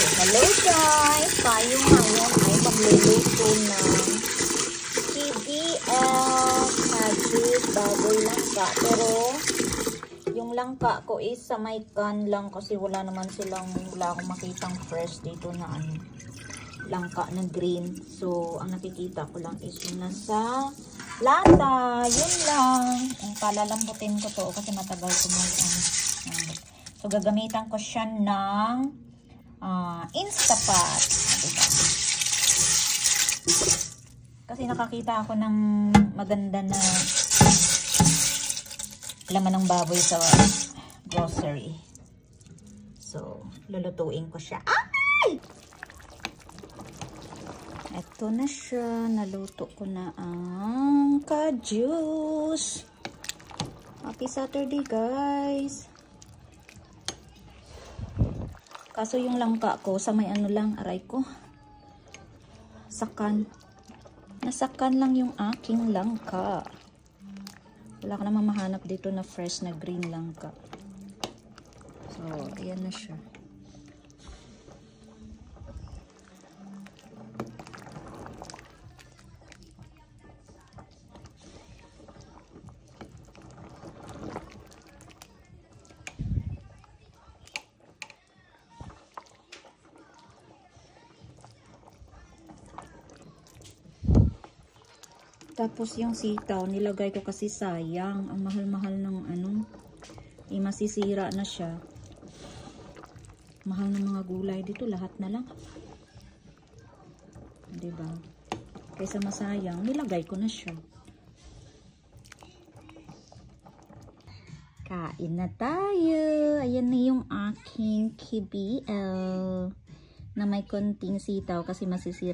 Hello guys! Tayo ngayon ay magluluto ng KBL Kajus Baboy Langka. Pero yung langka ko is sa may can lang kasi wala akong makitang fresh dito na langka na green. So ang nakikita ko lang is yung nasa lata. Yun lang. Palalambutin ko to kasi matagal ko So gagamitan ko siya ng Instapot. Diba? Kasi nakakita ako ng maganda na laman ng baboy sa grocery. So, lulutuin ko siya. Ay! Ito na siya. Naluto ko na ang kajus. Happy Saturday, guys. Kaso yung langka ko, sa may aray ko. Sakan. Nasakan lang yung aking langka. Wala ka namang mahanap dito na fresh na green langka. So, ayan na siya. Tapos yung sitaw, nilagay ko kasi sayang. Ang mahal-mahal ng masisira na siya. Mahal ng mga gulay dito, lahat na lang. Diba? Kaysa masayang, nilagay ko na siya. Kain na tayo. Ayan na yung aking KBL na may konting sitaw kasi masisira.